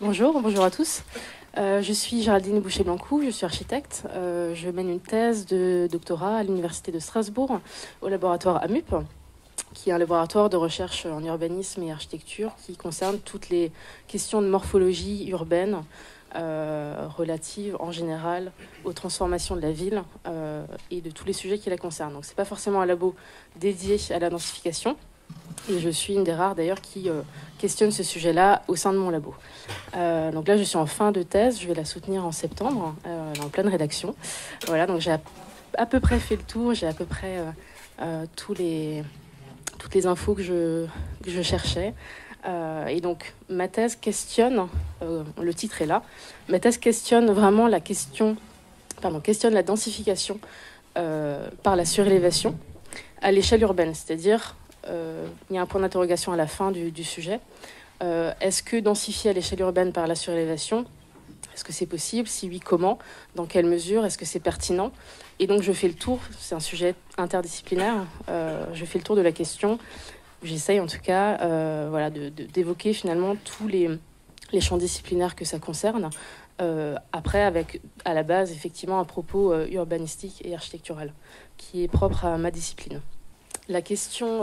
Bonjour à tous. Je suis Géraldine Boucher-Blancou, je suis architecte. Je mène une thèse de doctorat à l'Université de Strasbourg au laboratoire AMUP, qui est un laboratoire de recherche en urbanisme et architecture qui concerne toutes les questions de morphologie urbaine relatives en général aux transformations de la ville et de tous les sujets qui la concernent. Donc ce n'est pas forcément un labo dédié à la densification. Et je suis une des rares d'ailleurs qui questionne ce sujet-là au sein de mon labo. Donc là, je suis en fin de thèse, je vais la soutenir en septembre, en pleine rédaction. Voilà, donc j'ai à peu près fait le tour, j'ai à peu près toutes les infos que je cherchais. Et donc ma thèse questionne, le titre est là, ma thèse questionne vraiment questionne la densification par la surélévation à l'échelle urbaine, c'est-à-dire il y a un point d'interrogation à la fin du sujet. Est-ce que densifier à l'échelle urbaine par la surélévation, est-ce que c'est possible? Si oui, comment? Dans quelle mesure? Est-ce que c'est pertinent? Et donc je fais le tour, c'est un sujet interdisciplinaire, je fais le tour de la question, j'essaye en tout cas d'évoquer finalement tous les champs disciplinaires que ça concerne, après avec à la base effectivement un propos urbanistique et architectural qui est propre à ma discipline. La question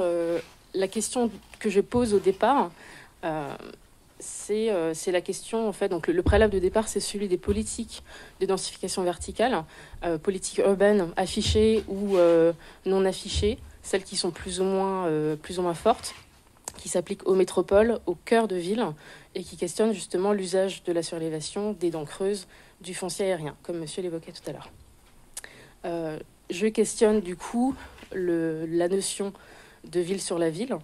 que je pose au départ, c'est la question, en fait, donc le préalable de départ, c'est celui des politiques de densification verticale, politiques urbaines affichées ou non affichées, celles qui sont plus ou moins fortes, qui s'appliquent aux métropoles, au cœur de ville, et qui questionnent justement l'usage de la surélévation, des dents creuses, du foncier aérien, comme monsieur l'évoquait tout à l'heure. Je questionne du coup la notion de ville sur la ville,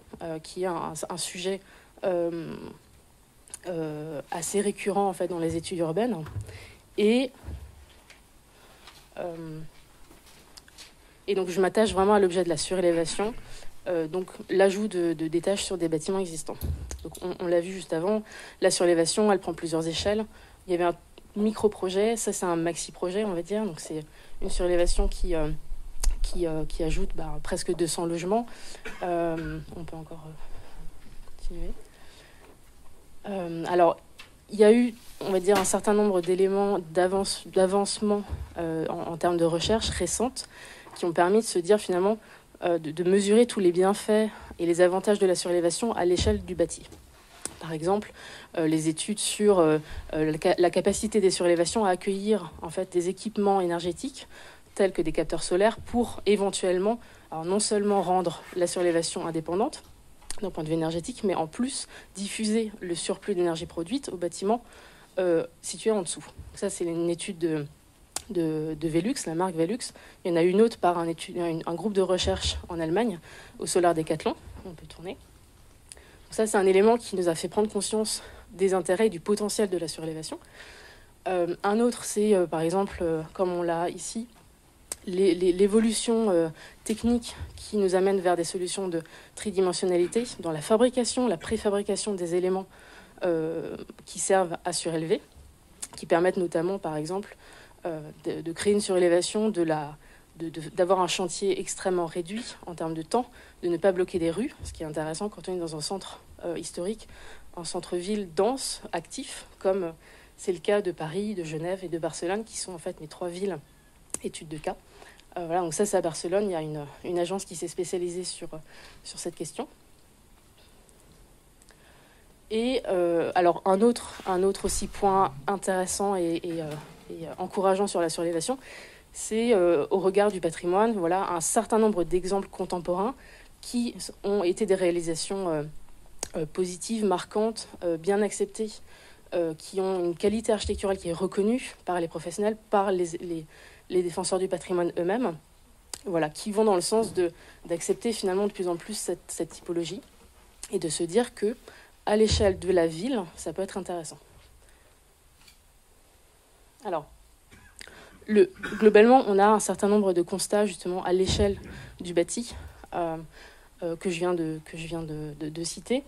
qui est un sujet assez récurrent en fait dans les études urbaines, et donc je m'attache vraiment à l'objet de la surélévation, donc l'ajout des tâches sur des bâtiments existants. Donc on l'a vu juste avant, la surélévation elle prend plusieurs échelles. Il y avait un micro-projet, ça c'est un maxi-projet on va dire, donc c'est une surélévation qui ajoute presque 200 logements. On peut encore continuer. Alors, il y a eu, on va dire, un certain nombre d'éléments d'avancement en termes de recherche récentes qui ont permis de se dire finalement de mesurer tous les bienfaits et les avantages de la surélévation à l'échelle du bâti. Par exemple, les études sur la capacité des surélévations à accueillir en fait, des équipements énergétiques tels que des capteurs solaires pour éventuellement, alors non seulement rendre la surélévation indépendante d'un point de vue énergétique, mais en plus diffuser le surplus d'énergie produite au bâtiment situé en dessous. Ça, c'est une étude de Velux, la marque Velux. Il y en a une autre par un groupe de recherche en Allemagne, au Solar Decathlon. On peut tourner. Donc ça, c'est un élément qui nous a fait prendre conscience des intérêts et du potentiel de la surélévation. Un autre, c'est par exemple, comme on l'a ici, l'évolution technique qui nous amène vers des solutions de tridimensionnalité dans la fabrication, la préfabrication des éléments qui servent à surélever, qui permettent notamment, par exemple, de créer une surélévation, d'avoir un chantier extrêmement réduit en termes de temps, de ne pas bloquer des rues, ce qui est intéressant quand on est dans un centre historique, un centre-ville dense, actif, comme c'est le cas de Paris, de Genève et de Barcelone, qui sont en fait mes 3 villes études de cas. Voilà, donc ça c'est à Barcelone, il y a une agence qui s'est spécialisée sur cette question. Et alors un autre aussi point intéressant et encourageant sur la surélévation, c'est au regard du patrimoine, voilà, un certain nombre d'exemples contemporains qui ont été des réalisations positives, marquantes, bien acceptées, qui ont une qualité architecturale qui est reconnue par les professionnels, par les défenseurs du patrimoine eux-mêmes, voilà, qui vont dans le sens d'accepter finalement de plus en plus cette typologie et de se dire que à l'échelle de la ville, ça peut être intéressant. Alors, globalement, on a un certain nombre de constats justement à l'échelle du bâti que je viens de citer.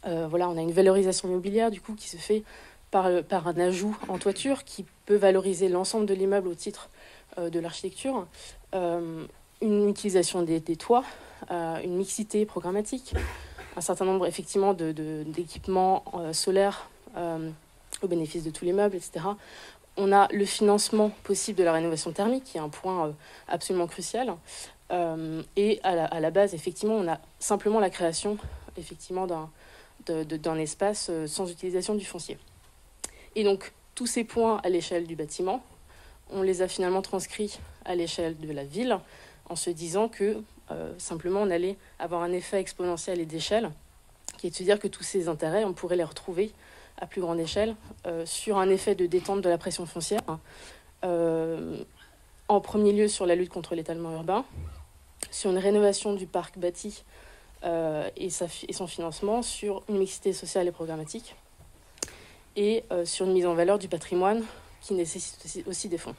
Voilà, on a une valorisation immobilière du coup qui se fait par un ajout en toiture qui peut valoriser l'ensemble de l'immeuble au titre de l'architecture, une utilisation des toits, une mixité programmatique, un certain nombre effectivement d'équipements solaires au bénéfice de tous les meubles, etc. On a le financement possible de la rénovation thermique, qui est un point absolument crucial. Et à la base, effectivement, on a simplement la création effectivement, d'un espace sans utilisation du foncier. Et donc, tous ces points à l'échelle du bâtiment, on les a finalement transcrits à l'échelle de la ville, en se disant que simplement on allait avoir un effet exponentiel et d'échelle, qui est de se dire que tous ces intérêts, on pourrait les retrouver à plus grande échelle sur un effet de détente de la pression foncière, en premier lieu sur la lutte contre l'étalement urbain, sur une rénovation du parc bâti et son financement, sur une mixité sociale et programmatique, et sur une mise en valeur du patrimoine qui nécessite aussi des fonds.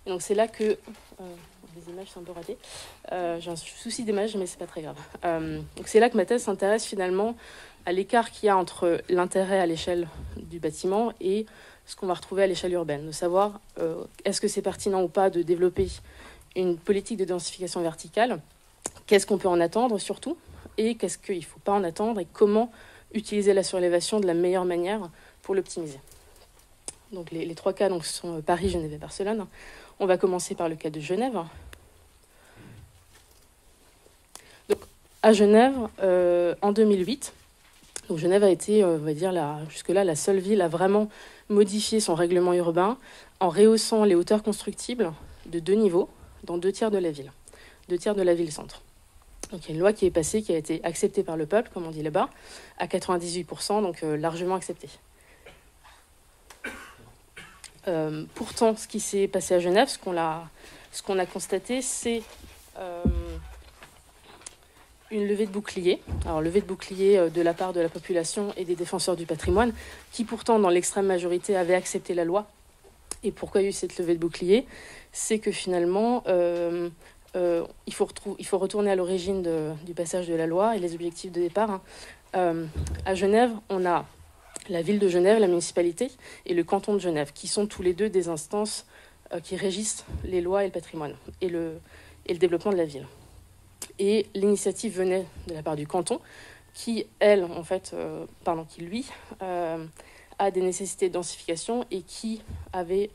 Et donc c'est là que... les images sont un peu ratées. J'ai un souci d'image, mais c'est pas très grave. Donc c'est là que ma thèse s'intéresse finalement à l'écart qu'il y a entre l'intérêt à l'échelle du bâtiment et ce qu'on va retrouver à l'échelle urbaine. De savoir est-ce que c'est pertinent ou pas de développer une politique de densification verticale, qu'est-ce qu'on peut en attendre surtout, et qu'est-ce qu'il ne faut pas en attendre, et comment utiliser la surélévation de la meilleure manière pour l'optimiser. Donc les trois cas donc, sont Paris, Genève et Barcelone. On va commencer par le cas de Genève. Donc, à Genève, en 2008, donc Genève a été, on va dire, jusque-là, la seule ville à vraiment modifier son règlement urbain en rehaussant les hauteurs constructibles de 2 niveaux dans 2 tiers de la ville, 2 tiers de la ville-centre. Donc il y a une loi qui est passée, qui a été acceptée par le peuple, comme on dit là-bas, à 98%, donc largement acceptée. Pourtant, ce qui s'est passé à Genève, ce qu'on a constaté, c'est une levée de bouclier. Alors, levée de bouclier de la part de la population et des défenseurs du patrimoine, qui pourtant, dans l'extrême majorité, avaient accepté la loi. Et pourquoi il y a eu cette levée de bouclier? C'est que finalement, il faut retourner à l'origine du passage de la loi et les objectifs de départ. À Genève, on a la ville de Genève, la municipalité et le canton de Genève, qui sont tous les deux des instances qui régissent les lois et le patrimoine et le développement de la ville. Et l'initiative venait de la part du canton, qui, lui, a des nécessités de densification et qui avait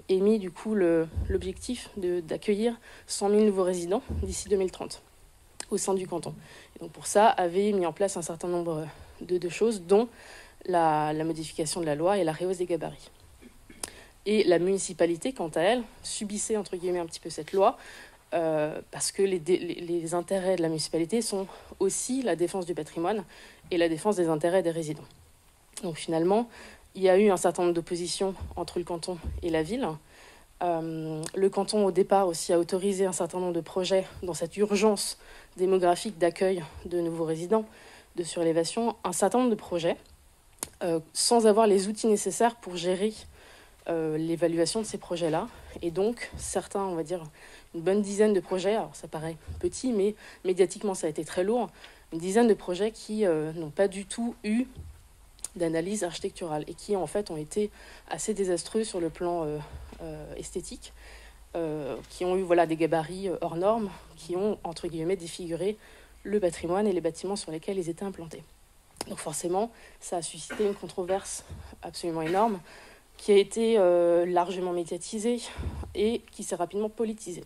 émis du coup l'objectif d'accueillir 100 000 nouveaux résidents d'ici 2030 au sein du canton. Et donc pour ça, avait mis en place un certain nombre de choses, dont la modification de la loi et la rehausse des gabarits. Et la municipalité, quant à elle, subissait entre guillemets un petit peu cette loi, parce que les intérêts de la municipalité sont aussi la défense du patrimoine et la défense des intérêts des résidents. Donc finalement, il y a eu un certain nombre d'oppositions entre le canton et la ville. Le canton, au départ, aussi a autorisé un certain nombre de projets dans cette urgence démographique d'accueil de nouveaux résidents, de surélévation, un certain nombre de projets, sans avoir les outils nécessaires pour gérer l'évaluation de ces projets-là. Et donc, certains, on va dire, une bonne dizaine de projets, alors ça paraît petit, mais médiatiquement, ça a été très lourd, une dizaine de projets qui n'ont pas du tout eu d'analyse architecturale et qui, en fait, ont été assez désastreux sur le plan esthétique, qui ont eu des gabarits hors normes, qui ont, entre guillemets, défiguré le patrimoine et les bâtiments sur lesquels ils étaient implantés. Donc forcément, ça a suscité une controverse absolument énorme, qui a été largement médiatisée et qui s'est rapidement politisée.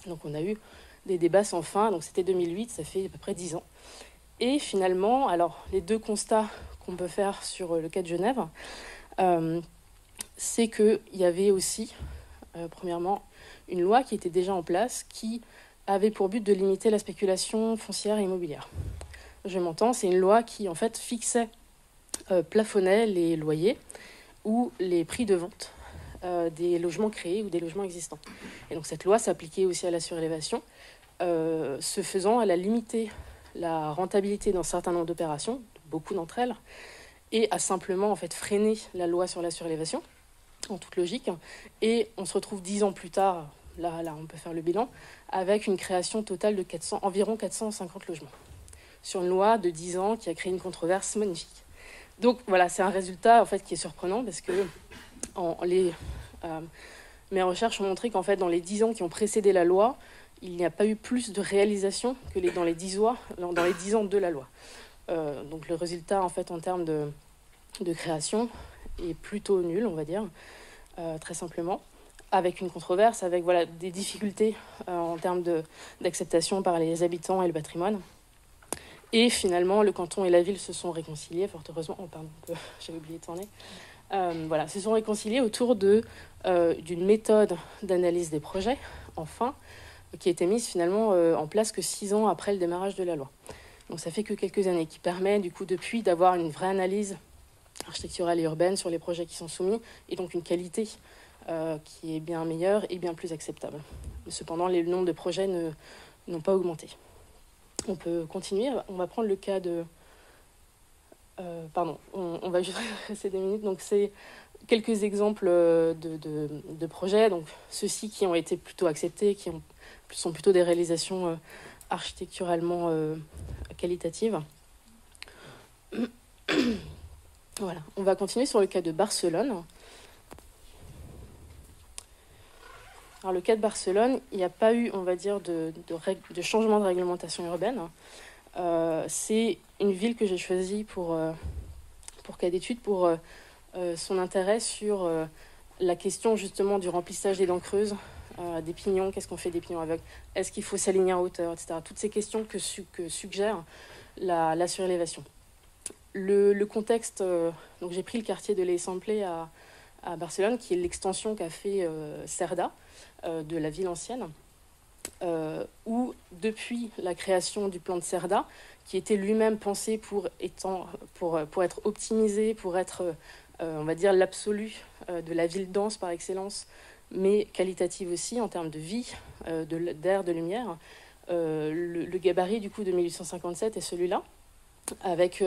Donc on a eu des débats sans fin, donc c'était 2008, ça fait à peu près 10 ans. Et finalement, alors les 2 constats qu'on peut faire sur le cas de Genève, c'est qu'il y avait aussi, premièrement, une loi qui était déjà en place, qui avait pour but de limiter la spéculation foncière et immobilière. Je m'entends, c'est une loi qui en fait fixait, plafonnait les loyers ou les prix de vente des logements créés ou des logements existants. Et donc cette loi s'appliquait aussi à la surélévation. Ce faisant, elle a limité la rentabilité d'un certain nombre d'opérations, beaucoup d'entre elles, et a simplement en fait freiné la loi sur la surélévation, en toute logique. Et on se retrouve 10 ans plus tard, là on peut faire le bilan, avec une création totale de environ 450 logements, sur une loi de 10 ans qui a créé une controverse magnifique. Donc voilà, c'est un résultat en fait qui est surprenant, parce que mes recherches ont montré qu'en fait dans les 10 ans qui ont précédé la loi, il n'y a pas eu plus de réalisation que dans les 10 ans de la loi. Donc le résultat, en fait, en termes de création est plutôt nul, on va dire, très simplement, avec une controverse, avec voilà, des difficultés en termes d'acceptation par les habitants et le patrimoine. Et finalement, le canton et la ville se sont réconciliés, fort heureusement. Oh, pardon, j'avais oublié de tourner. Voilà, se sont réconciliés autour d'une méthode d'analyse des projets, enfin, qui a été mise finalement en place que 6 ans après le démarrage de la loi. Donc ça fait que quelques années, qui permet du coup depuis d'avoir une vraie analyse architecturale et urbaine sur les projets qui sont soumis, et donc une qualité qui est bien meilleure et bien plus acceptable. Mais cependant, les nombres de projets n'ont pas augmenté. On peut continuer, on va prendre le cas de... pardon, on va juste rester 2 minutes. Donc c'est quelques exemples de projets, donc ceux-ci qui ont été plutôt acceptés, sont plutôt des réalisations architecturalement qualitatives. Voilà, on va continuer sur le cas de Barcelone. Alors le cas de Barcelone, il n'y a pas eu, on va dire, de changement de réglementation urbaine. C'est une ville que j'ai choisie pour cas d'étude, pour son intérêt sur la question justement du remplissage des dents creuses, des pignons, qu'est-ce qu'on fait des pignons aveugles, est-ce qu'il faut s'aligner en hauteur, etc. Toutes ces questions que suggère la surélévation. Le contexte, donc j'ai pris le quartier de l'Eixample à Barcelone, qui est l'extension qu'a fait Cerda, de la ville ancienne, où depuis la création du plan de Cerda, qui était lui-même pensé pour être optimisé, pour être, on va dire, l'absolu de la ville dense par excellence, mais qualitative aussi en termes de vie, d'air, de lumière. Le gabarit du coup de 1857 est celui-là, avec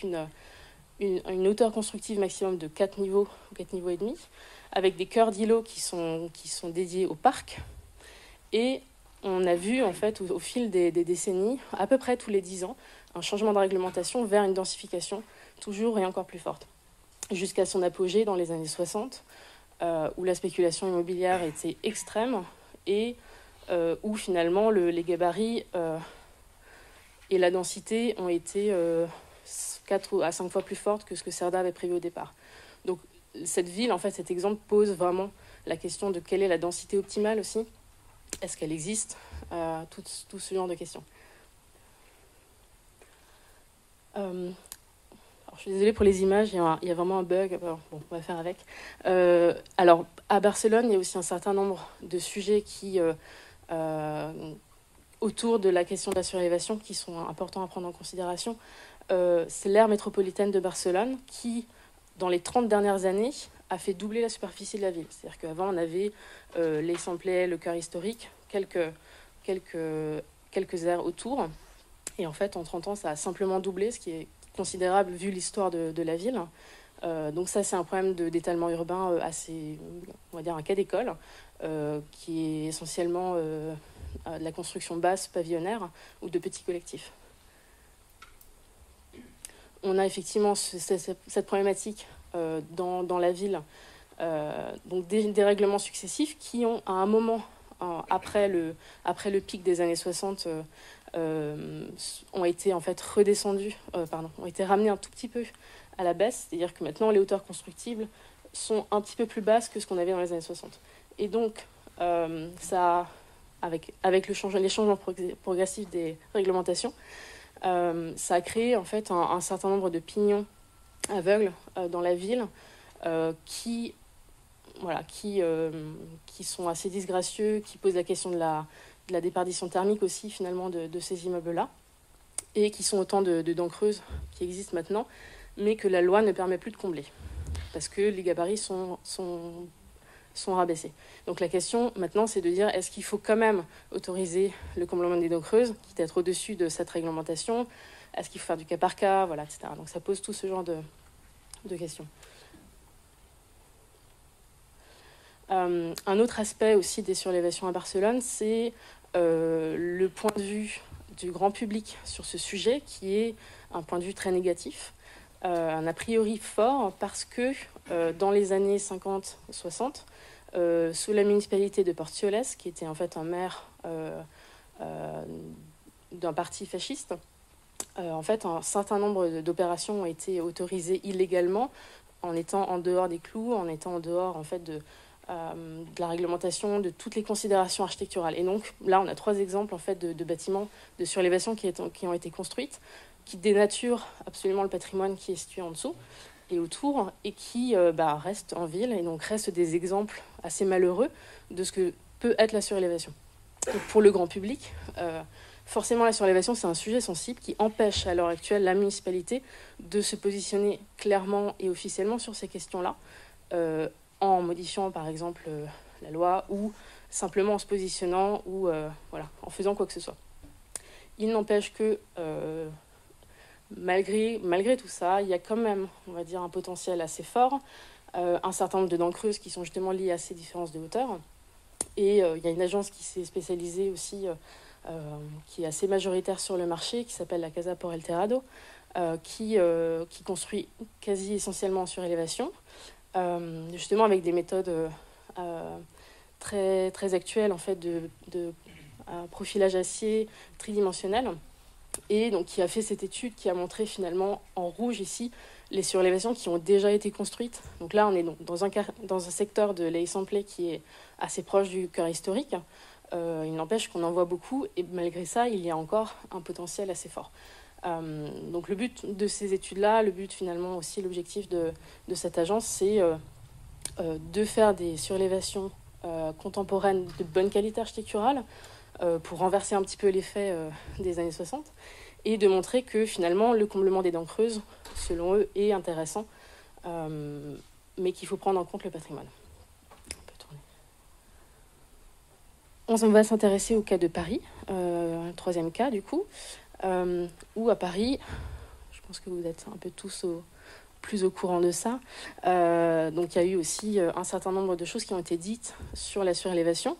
une hauteur constructive maximum de 4 niveaux, 4 niveaux et demi, avec des cœurs d'îlots qui sont dédiés au parc. Et on a vu, en fait, au fil des décennies, à peu près tous les 10 ans, un changement de réglementation vers une densification toujours et encore plus forte, jusqu'à son apogée dans les années 60, où la spéculation immobilière était extrême et où finalement les gabarits et la densité ont été 4 à 5 fois plus fortes que ce que Cerda avait prévu au départ. Donc cette ville, en fait, cet exemple pose vraiment la question de quelle est la densité optimale aussi. Est-ce qu'elle existe, tout ce genre de questions. Alors, je suis désolée pour les images, il y a vraiment un bug. Bon, on va faire avec. Alors, à Barcelone, il y a aussi un certain nombre de sujets qui, autour de la question de la surélévation, qui sont importants à prendre en considération. C'est l'aire métropolitaine de Barcelone qui, dans les 30 dernières années, a fait doubler la superficie de la ville. C'est-à-dire qu'avant, on avait l'Eixample, le cœur historique, quelques aires autour. Et en fait, en 30 ans, ça a simplement doublé, ce qui est considérable vu l'histoire de la ville. Donc ça, c'est un problème d'étalement urbain assez, on va dire, un cas d'école, qui est essentiellement de la construction basse pavillonnaire ou de petits collectifs. On a effectivement cette problématique dans la ville, donc des règlements successifs qui ont, à un moment, après le pic des années 60, ont été en fait ont été ramenés un tout petit peu à la baisse, c'est-à-dire que maintenant les hauteurs constructibles sont un petit peu plus basses que ce qu'on avait dans les années 60. Et donc, ça, avec les changements progressifs des réglementations, ça a créé en fait un certain nombre de pignons aveugles dans la ville qui sont assez disgracieux, qui posent la question de la déperdition thermique aussi finalement de ces immeubles-là, et qui sont autant de dents creuses qui existent maintenant, mais que la loi ne permet plus de combler, parce que les gabarits sont rabaissés. Donc la question maintenant, c'est de dire, est-ce qu'il faut quand même autoriser le comblement des dents creuses, quitte à être au-dessus de cette réglementation? Est-ce qu'il faut faire du cas par cas, voilà, etc. Donc ça pose tout ce genre de questions. Un autre aspect aussi des surélévations à Barcelone, c'est le point de vue du grand public sur ce sujet, qui est un point de vue très négatif, un a priori fort, parce que dans les années 50-60, sous la municipalité de Porcioles, qui était en fait un maire d'un parti fasciste, En fait, un certain nombre d'opérations ont été autorisées illégalement, en étant en dehors des clous, en étant en dehors en fait, de la réglementation, de toutes les considérations architecturales. Et donc là, on a 3 exemples en fait, de bâtiments de surélévation qui ont été construites, qui dénaturent absolument le patrimoine qui est situé en dessous et autour, et qui restent en ville, et donc restent des exemples assez malheureux de ce que peut être la surélévation. Et pour le grand public, forcément la surélévation, c'est un sujet sensible qui empêche à l'heure actuelle la municipalité de se positionner clairement et officiellement sur ces questions-là, en modifiant par exemple la loi, ou simplement en se positionnant, ou en faisant quoi que ce soit. Il n'empêche que malgré tout ça, il y a quand même, on va dire, un potentiel assez fort, un certain nombre de dents creuses qui sont justement liées à ces différences de hauteur. Et il y a une agence qui s'est spécialisée aussi, qui est assez majoritaire sur le marché, qui s'appelle la Casa por el Terrado, qui construit quasi essentiellement en surélévation, justement avec des méthodes très, très actuelles en fait, de profilage acier tridimensionnel. Et donc qui a fait cette étude qui a montré finalement en rouge ici les surélévations qui ont déjà été construites. Donc là, on est donc dans un secteur de l'Eixample qui est assez proche du cœur historique. Il n'empêche qu'on en voit beaucoup, et malgré ça, il y a encore un potentiel assez fort. Donc le but de ces études-là, le but finalement aussi, l'objectif de cette agence, c'est de faire des surélévations contemporaines de bonne qualité architecturale, pour renverser un petit peu l'effet des années 60, et de montrer que finalement le comblement des dents creuses, selon eux, est intéressant, mais qu'il faut prendre en compte le patrimoine. On peut tourner. On va s'intéresser au cas de Paris, le 3e cas du coup, où à Paris, je pense que vous êtes un peu tous plus au courant de ça, donc il y a eu aussi un certain nombre de choses qui ont été dites sur la surélévation.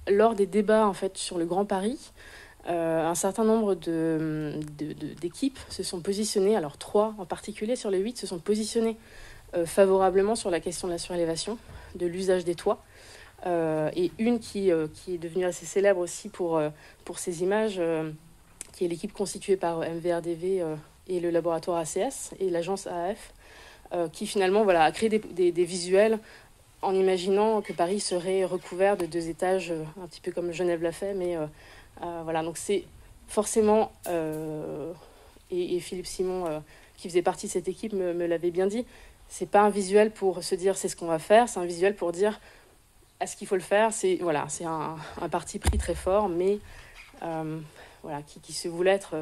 Lors des débats en fait, sur le Grand Paris, un certain nombre d'équipes se sont positionnées, alors 3 en particulier sur les 8 se sont positionnées favorablement sur la question de la surélévation, de l'usage des toits, et une qui est devenue assez célèbre aussi pour ces images, qui est l'équipe constituée par MVRDV et le laboratoire ACS et l'agence AAF, qui finalement a créé des visuels en imaginant que Paris serait recouvert de 2 étages, un petit peu comme Genève l'a fait, mais donc c'est forcément, et Philippe Simon, qui faisait partie de cette équipe, me l'avait bien dit, c'est pas un visuel pour se dire c'est ce qu'on va faire, c'est un visuel pour dire est-ce qu'il faut le faire, c'est un parti pris très fort, mais qui se voulait être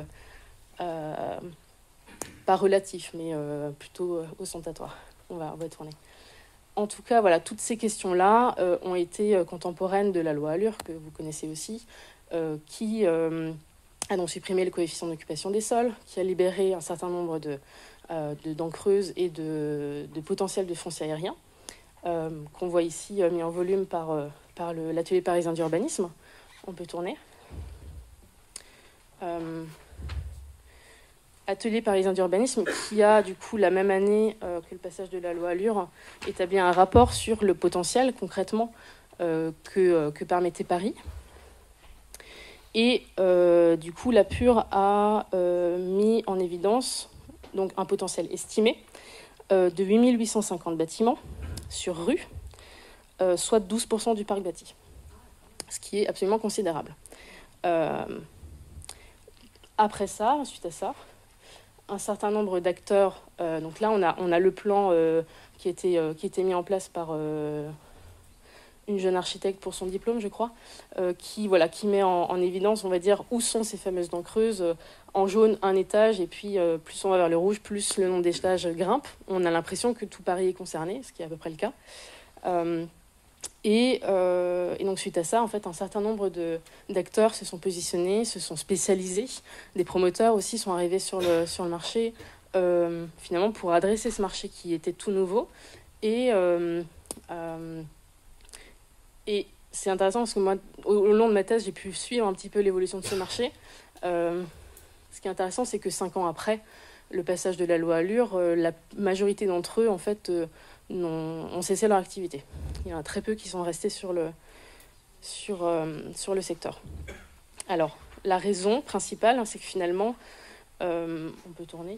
pas relatif, mais plutôt ostentatoire. On va tourner. En tout cas, toutes ces questions-là ont été contemporaines de la loi Allure, que vous connaissez aussi, qui a donc supprimé le coefficient d'occupation des sols, qui a libéré un certain nombre de dents creuses et de potentiel de foncier aérien, qu'on voit ici mis en volume par l'atelier parisien d'urbanisme. On peut tourner. Atelier parisien d'urbanisme qui a du coup la même année que le passage de la loi Allure établi un rapport sur le potentiel concrètement que permettait Paris. Et du coup la PUR a mis en évidence donc un potentiel estimé de 8850 bâtiments sur rue, soit 12% du parc bâti, ce qui est absolument considérable. Après ça, suite à ça, un certain nombre d'acteurs. Donc là, on a le plan qui était mis en place par une jeune architecte pour son diplôme, je crois, qui met en évidence, on va dire, où sont ces fameuses dents creuses. En jaune, un étage, et puis plus on va vers le rouge, plus le nombre d'étages grimpe. On a l'impression que tout Paris est concerné, ce qui est à peu près le cas. Et donc suite à ça, en fait, un certain nombre d'acteurs se sont positionnés, se sont spécialisés. Des promoteurs aussi sont arrivés sur le marché, finalement pour adresser ce marché qui était tout nouveau. Et c'est intéressant parce que moi, au long de ma thèse, j'ai pu suivre un petit peu l'évolution de ce marché. Ce qui est intéressant, c'est que 5 ans après le passage de la loi Allure, la majorité d'entre eux, en fait, ont cessé leur activité. Il y en a très peu qui sont restés sur le secteur. Alors, la raison principale, hein, c'est que finalement, on peut tourner,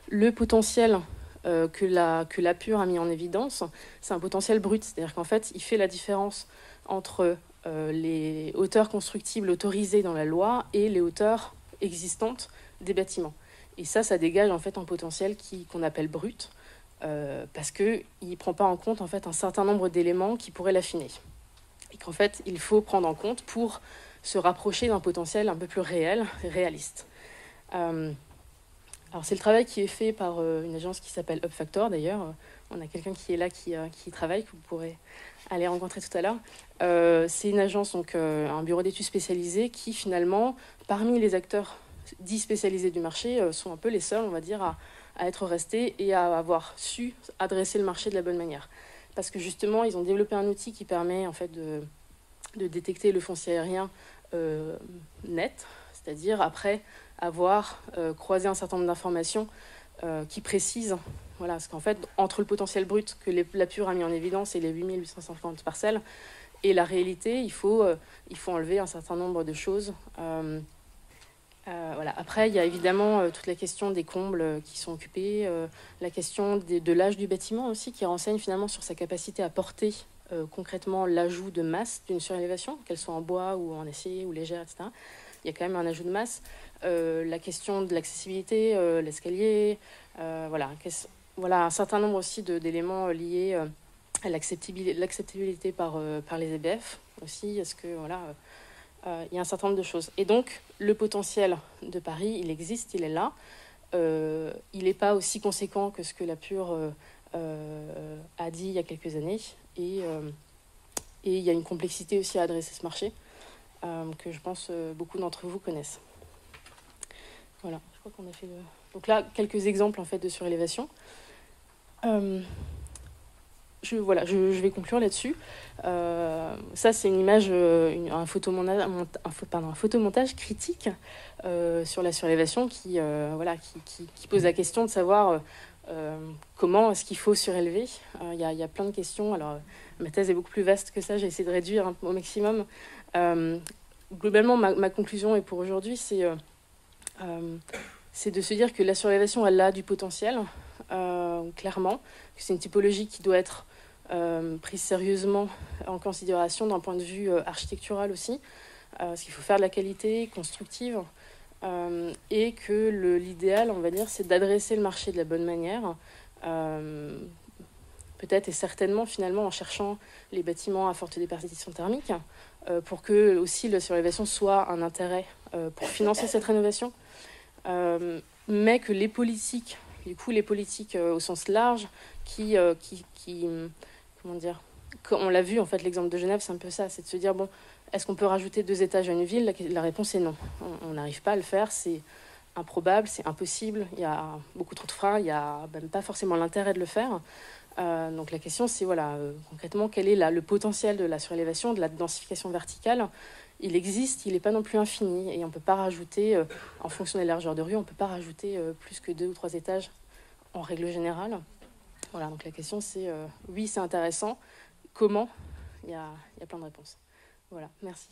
le potentiel que la Pure a mis en évidence, c'est un potentiel brut, c'est-à-dire qu'en fait, il fait la différence entre les hauteurs constructibles autorisées dans la loi et les hauteurs existantes des bâtiments. Et ça dégage en fait un potentiel qu'on appelle brut, parce qu'il ne prend pas en compte en fait un certain nombre d'éléments qui pourraient l'affiner. Et qu'en fait, il faut prendre en compte pour se rapprocher d'un potentiel un peu plus réel, réaliste. Alors c'est le travail qui est fait par une agence qui s'appelle UpFactor d'ailleurs. On a quelqu'un qui est là qui travaille, que vous pourrez aller rencontrer tout à l'heure. C'est une agence, donc un bureau d'études spécialisé qui finalement, parmi les acteurs dits spécialisés du marché, sont un peu les seuls, on va dire, à être restés et à avoir su adresser le marché de la bonne manière. Parce que justement, ils ont développé un outil qui permet en fait de détecter le foncier aérien net, c'est-à-dire après avoir croisé un certain nombre d'informations qui précisent, voilà, parce qu'en fait, entre le potentiel brut que la Pure a mis en évidence et les 8850 parcelles, et la réalité, il faut enlever un certain nombre de choses. Voilà. Après, il y a évidemment toute la question des combles qui sont occupés, la question de l'âge du bâtiment aussi, qui renseigne finalement sur sa capacité à porter concrètement l'ajout de masse d'une surélévation, qu'elle soit en bois ou en acier ou légère, etc. Il y a quand même un ajout de masse. La question de l'accessibilité, l'escalier, voilà, un certain nombre aussi d'éléments liés à l'acceptabilité par les EBF aussi. Est-ce que voilà, il y a un certain nombre de choses. Et donc, le potentiel de Paris, il existe, il est là. Il n'est pas aussi conséquent que ce que la Pure a dit il y a quelques années. Et il y a une complexité aussi à adresser ce marché que je pense beaucoup d'entre vous connaissent. Voilà, je crois qu'on a fait le... Donc là, quelques exemples en fait de surélévation. Je vais conclure là-dessus. Ça, c'est une image, un photomontage critique sur la surélévation qui pose la question de savoir comment est-ce qu'il faut surélever. Il y a plein de questions. Alors, ma thèse est beaucoup plus vaste que ça. J'ai essayé de réduire au maximum. Globalement, ma conclusion est pour aujourd'hui, c'est de se dire que la surélévation, elle a du potentiel, clairement. C'est une typologie qui doit être prise sérieusement en considération d'un point de vue architectural aussi, parce qu'il faut faire de la qualité constructive, et que l'idéal, on va dire, c'est d'adresser le marché de la bonne manière, peut-être et certainement finalement en cherchant les bâtiments à forte déperdition thermique, pour que aussi la surélévation soit un intérêt pour financer cette rénovation, mais que les politiques, au sens large, comment dire, on l'a vu en fait, l'exemple de Genève, c'est un peu ça, c'est de se dire bon, est-ce qu'on peut rajouter 2 étages à une ville? La réponse est non. On n'arrive pas à le faire, c'est improbable, c'est impossible, il y a beaucoup trop de freins, il n'y a même pas forcément l'intérêt de le faire. Donc la question c'est voilà, concrètement quel est le potentiel de la surélévation, de la densification verticale. Il existe, il n'est pas non plus infini et on ne peut pas rajouter, en fonction des largeurs de rue, on ne peut pas rajouter plus que 2 ou 3 étages en règle générale. Voilà, donc la question c'est oui, c'est intéressant, comment? Il y a plein de réponses. Voilà, merci.